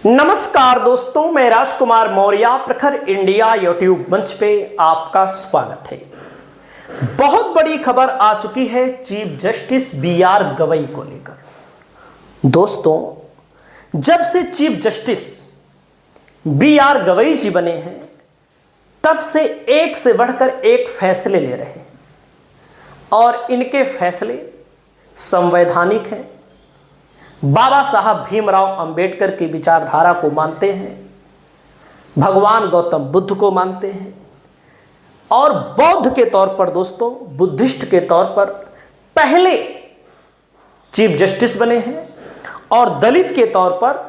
नमस्कार दोस्तों, मैं राजकुमार मौर्य प्रखर इंडिया यूट्यूब मंच पे आपका स्वागत है। बहुत बड़ी खबर आ चुकी है चीफ जस्टिस बी.आर. गवई को लेकर। दोस्तों, जब से चीफ जस्टिस बी.आर. गवई जी बने हैं तब से एक से बढ़कर एक फैसले ले रहे हैं और इनके फैसले संवैधानिक हैं। बाबा साहब भीमराव अंबेडकर की विचारधारा को मानते हैं, भगवान गौतम बुद्ध को मानते हैं और बौद्ध के तौर पर दोस्तों, बुद्धिस्ट के तौर पर पहले चीफ जस्टिस बने हैं और दलित के तौर पर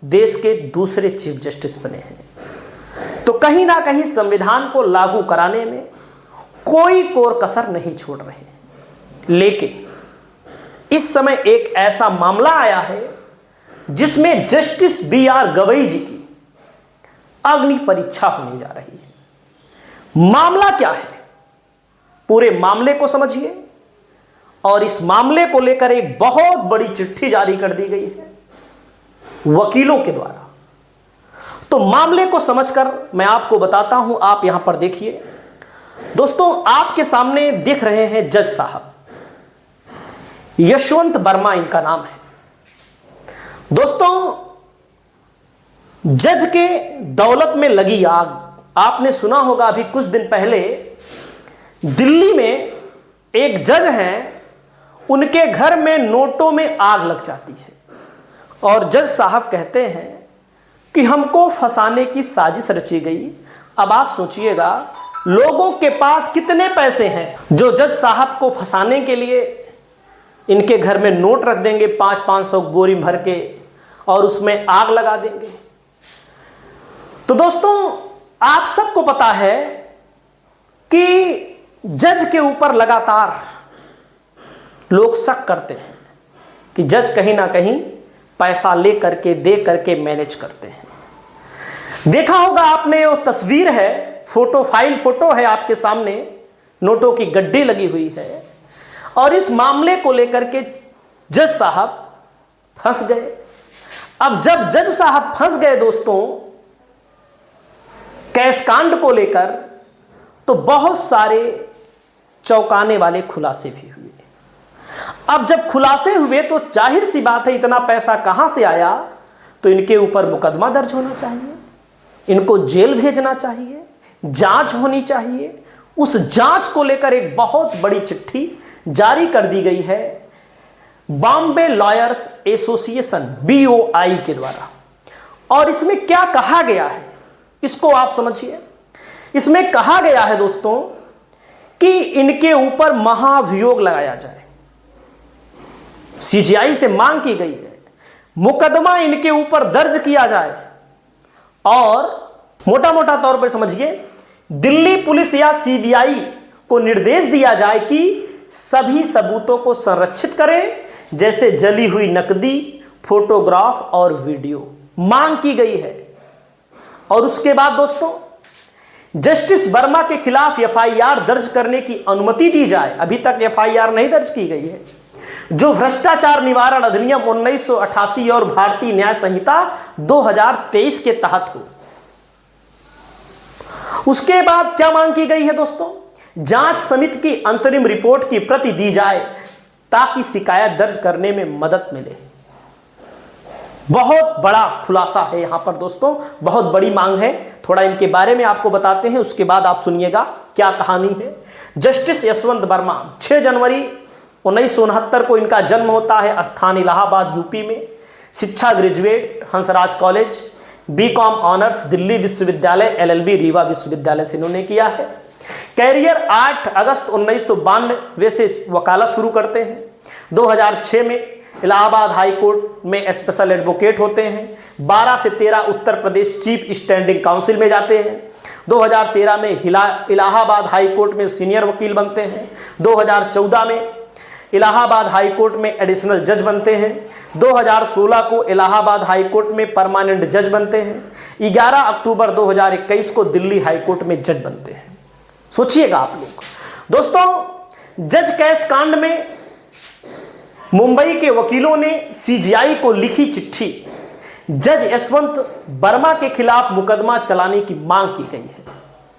देश के दूसरे चीफ जस्टिस बने हैं। तो कहीं ना कहीं संविधान को लागू कराने में कोई कोर कसर नहीं छोड़ रहे। लेकिन इस समय एक ऐसा मामला आया है जिसमें जस्टिस बी.आर. गवई जी की अग्नि परीक्षा होने जा रही है। मामला क्या है, पूरे मामले को समझिए। और इस मामले को लेकर एक बहुत बड़ी चिट्ठी जारी कर दी गई है वकीलों के द्वारा। तो मामले को समझकर मैं आपको बताता हूं, आप यहां पर देखिए। दोस्तों, आपके सामने दिख रहे हैं जज साहब, यशवंत वर्मा इनका नाम है। दोस्तों, जज के दौलत में लगी आग, आपने सुना होगा। अभी कुछ दिन पहले दिल्ली में एक जज हैं, उनके घर में नोटों में आग लग जाती है और जज साहब कहते हैं कि हमको फंसाने की साजिश रची गई। अब आप सोचिएगा, लोगों के पास कितने पैसे हैं जो जज साहब को फंसाने के लिए इनके घर में नोट रख देंगे 500-500 बोरी भर के और उसमें आग लगा देंगे। तो दोस्तों, आप सबको पता है कि जज के ऊपर लगातार लोग शक करते हैं कि जज कहीं ना कहीं पैसा ले करके दे करके मैनेज करते हैं। देखा होगा आपने, वो तस्वीर है, फाइल फोटो है आपके सामने, नोटों की गड्डी लगी हुई है और इस मामले को लेकर के जज साहब फंस गए। अब जब जज साहब फंस गए दोस्तों कैश कांड को लेकर, तो बहुत सारे चौंकाने वाले खुलासे भी हुए। अब जब खुलासे हुए तो जाहिर सी बात है, इतना पैसा कहां से आया, तो इनके ऊपर मुकदमा दर्ज होना चाहिए, इनको जेल भेजना चाहिए, जांच होनी चाहिए। उस जांच को लेकर एक बहुत बड़ी चिट्ठी जारी कर दी गई है बॉम्बे लॉयर्स एसोसिएशन BOI के द्वारा। और इसमें क्या कहा गया है, इसको आप समझिए। इसमें कहा गया है दोस्तों कि इनके ऊपर महाभियोग लगाया जाए। CJI से मांग की गई है, मुकदमा इनके ऊपर दर्ज किया जाए और मोटा मोटा तौर पर समझिए, दिल्ली पुलिस या CBI को निर्देश दिया जाए कि सभी सबूतों को संरक्षित करें, जैसे जली हुई नकदी, फोटोग्राफ और वीडियो। मांग की गई है। और उसके बाद दोस्तों, जस्टिस वर्मा के खिलाफ FIR दर्ज करने की अनुमति दी जाए। अभी तक FIR नहीं दर्ज की गई है, जो भ्रष्टाचार निवारण अधिनियम 1988 और भारतीय न्याय संहिता 2023 के तहत हो। उसके बाद क्या मांग की गई है दोस्तों, जांच समिति की अंतरिम रिपोर्ट की प्रति दी जाए ताकि शिकायत दर्ज करने में मदद मिले। बहुत बड़ा खुलासा है यहां पर दोस्तों, बहुत बड़ी मांग है। थोड़ा इनके बारे में आपको बताते हैं, उसके बाद आप सुनिएगा क्या कहानी है। जस्टिस यशवंत वर्मा, 6 जनवरी 1969 को इनका जन्म होता है, स्थान इलाहाबाद UP में। शिक्षा graduate Hansraj college, BCom honours Delhi विश्वविद्यालय, LLB रीवा विश्वविद्यालय से इन्होंने किया है। कैरियर 8 अगस्त 1992 से वकालत शुरू करते हैं। 2006 में इलाहाबाद हाई कोर्ट में स्पेशल एडवोकेट होते हैं। 12 से 13 Uttar Pradesh chief standing council में जाते हैं। 2013 में इलाहाबाद हाई कोर्ट में सीनियर वकील बनते हैं। 2014 में इलाहाबाद हाई कोर्ट में एडिशनल जज बनते हैं। 2016 को इलाहाबाद हाई कोर्ट में परमानेंट जज बनते हैं। 11 अक्टूबर 2021 को दिल्ली हाई कोर्ट में जज बनते हैं। सोचिएगा आप लोग। दोस्तों, जज केस कांड में मुंबई के वकीलों ने CJI को लिखी चिट्ठी जज यशवंत वर्मा के खिलाफ मुकदमा चलाने की मांग की गई है।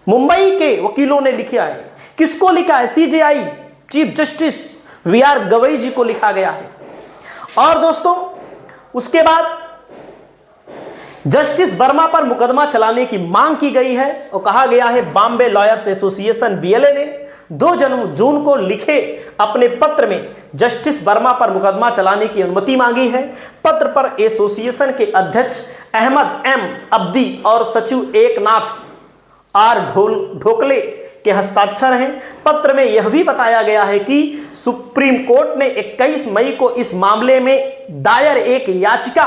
मुंबई के वकीलों ने लिखा है। किसको लिखा है? CJI chief justice VR Gavai ji को लिखा गया है। और दोस्तों उसके बाद जस्टिस वर्मा पर मुकदमा चलाने की मांग की गई है और कहा गया है बॉम्बे लॉयर्स एसोसिएशन बीएलए ने 2 जून को लिखे अपने पत्र में जस्टिस वर्मा पर मुकदमा चलाने की अनुमति मांगी है। पत्र पर एसोसिएशन के अध्यक्ष अहमद एम अब्दी और सचिव एकनाथ आर ढोकले के हस्ताक्षर हैं। पत्र में यह भी बताया गया है कि सुप्रीम कोर्ट ने 21 मई को इस मामले में दायर एक याचिका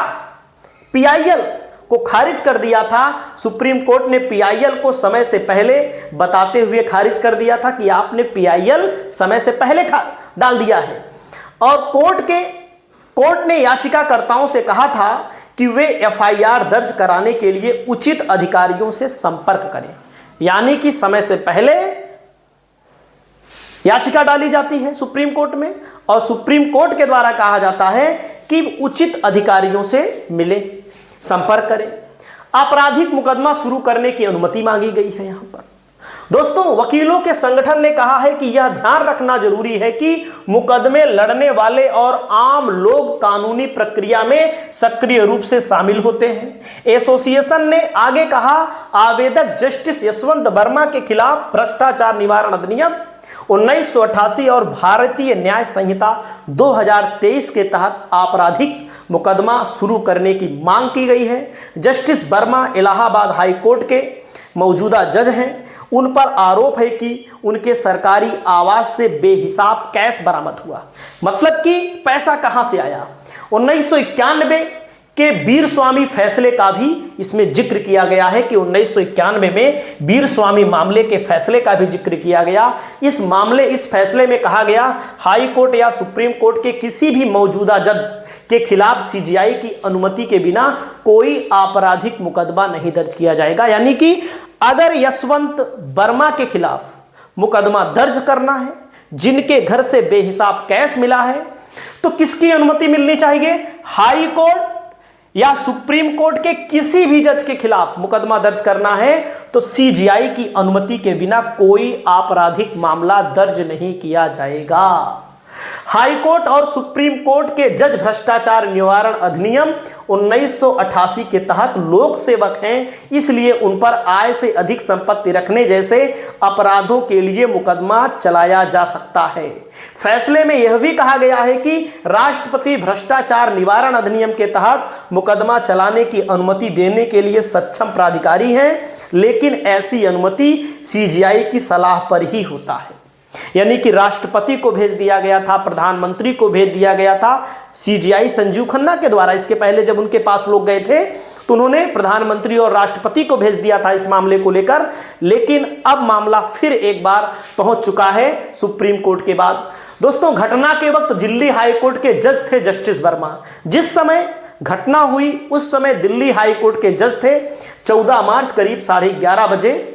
पीआईएल को खारिज कर दिया था। सुप्रीम कोर्ट ने पीआईएल को समय से पहले बताते हुए खारिज कर दिया था कि आपने पीआईएल समय से पहले डाल दिया है। और कोर्ट ने याचिकाकर्ताओं से कहा था कि वे एफआईआर दर्ज कराने के लिए उचित अधिकारियों से संपर्क करें। यानी कि समय से पहले याचिका डाली जाती है सुप्रीम कोर्ट में और सुप्रीम कोर्ट के द्वारा कहा जाता है कि उचित अधिकारियों से मिले, संपर्क करें। आपराधिक मुकदमा शुरू करने की अनुमति मांगी गई है। यहां पर दोस्तों वकीलों के संगठन ने कहा है कि यह ध्यान रखना जरूरी है कि मुकदमे लड़ने वाले और आम लोग कानूनी प्रक्रिया में सक्रिय रूप से शामिल होते हैं। एसोसिएशन ने आगे कहा, आवेदक जस्टिस यशवंत वर्मा के खिलाफ भ्रष्टाचार निवारण अधिनियम 1988 और भारतीय न्याय संहिता 2023 के तहत आपराधिक मुकदमा शुरू करने की मांग की गई है। Justice Verma Allahabad high court के मौजूदा जज हैं। उन पर आरोप है कि उनके सरकारी आवास से बेहिसाब कैश बरामद हुआ। मतलब कि पैसा कहां से आया? 1991 के वीर स्वामी फैसले का भी इसमें जिक्र किया गया है कि 1991 में वीर स्वामी मामले के फैसले का भी जिक्र किया गया। इस फैसले में कहा गया हाई कोर्ट या सुप्रीम कोर्ट के किसी भी मौजूदा जज के खिलाफ सीजीआई की अनुमति के बिना कोई आपराधिक मुकदमा नहीं दर्ज किया जाएगा। यानी कि अगर यशवंत वर्मा के खिलाफ मुकदमा दर्ज करना है, जिनके घर से बेहिसाब कैश मिला है, तो किसकी अनुमति मिलनी चाहिए? हाई कोर्ट या सुप्रीम कोर्ट के किसी भी जज के खिलाफ मुकदमा दर्ज करना है तो सीजीआई की अनुमति के बिना कोई आपराधिक मामला दर्ज नहीं किया जाएगा। हाई कोर्ट और सुप्रीम कोर्ट के जज भ्रष्टाचार निवारण अधिनियम 1988 के तहत लोक सेवक हैं, इसलिए उन पर आय से अधिक संपत्ति रखने जैसे अपराधों के लिए मुकदमा चलाया जा सकता है। फैसले में यह भी कहा गया है कि राष्ट्रपति भ्रष्टाचार निवारण अधिनियम के तहत मुकदमा चलाने की अनुमति देने के लिए सक्षम प्राधिकारी हैं, लेकिन ऐसी अनुमति सीजीआई की सलाह पर ही होता है। यानी कि राष्ट्रपति को भेज दिया गया था, प्रधानमंत्री को भेज दिया गया था सीजीआई संजीव खन्ना के द्वारा। इसके पहले जब उनके पास लोग गए थे तो उन्होंने प्रधानमंत्री और राष्ट्रपति को भेज दिया था इस मामले को लेकर, लेकिन अब मामला फिर एक बार पहुंच चुका है सुप्रीम कोर्ट के बाद। दोस्तों घटना के वक्त दिल्ली हाई कोर्ट के जज थे जस्टिस वर्मा। जिस समय घटना हुई उस समय दिल्ली हाई कोर्ट के जज थे। 14 मार्च करीब 11:30 बजे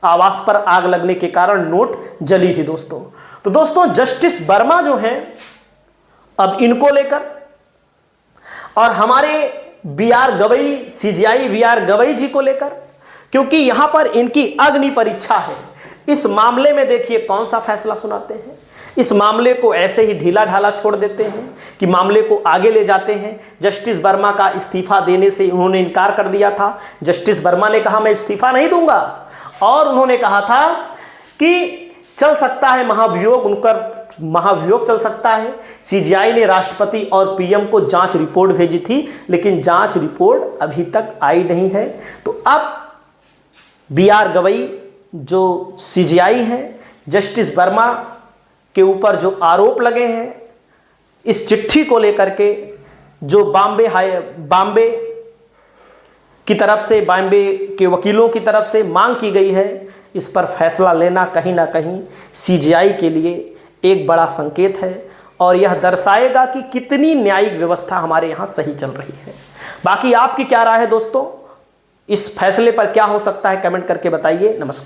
आवास पर आग लगने के कारण नोट जली थी दोस्तों। तो दोस्तों जस्टिस वर्मा जो हैं अब इनको लेकर और हमारे VR Gavai CJI VR Gavai ji को लेकर, क्योंकि यहां पर इनकी अग्नि परीक्षा है। इस मामले में देखिए कौन सा फैसला सुनाते हैं। इस मामले को ऐसे ही ढीला ढाला छोड़ देते हैं कि मामले को आगे ले जाते हैं। जस्टिस वर्मा का इस्तीफा देने से उन्होंने इनकार कर दिया था। जस्टिस वर्मा ने कहा मैं इस्तीफा नहीं दूंगा और उन्होंने कहा था कि चल सकता है महाभियोग, उनका महाभियोग चल सकता है। सीजीआई ने राष्ट्रपति और पीएम को जांच रिपोर्ट भेजी थी, लेकिन जांच रिपोर्ट अभी तक आई नहीं है। तो अब वीआर गवई जो सीजीआई है, जस्टिस वर्मा के ऊपर जो आरोप लगे हैं इस चिट्ठी को लेकर के, जो बॉम्बे की तरफ से, बॉम्बे के वकीलों की तरफ से मांग की गई है, इस पर फैसला लेना कहीं ना कहीं सीजीआई के लिए एक बड़ा संकेत है और यह दर्शाएगा कि कितनी न्यायिक व्यवस्था हमारे यहाँ सही चल रही है। बाकी आपकी क्या राय है दोस्तों? इस फैसले पर क्या हो सकता है कमेंट करके बताइए। नमस्कार।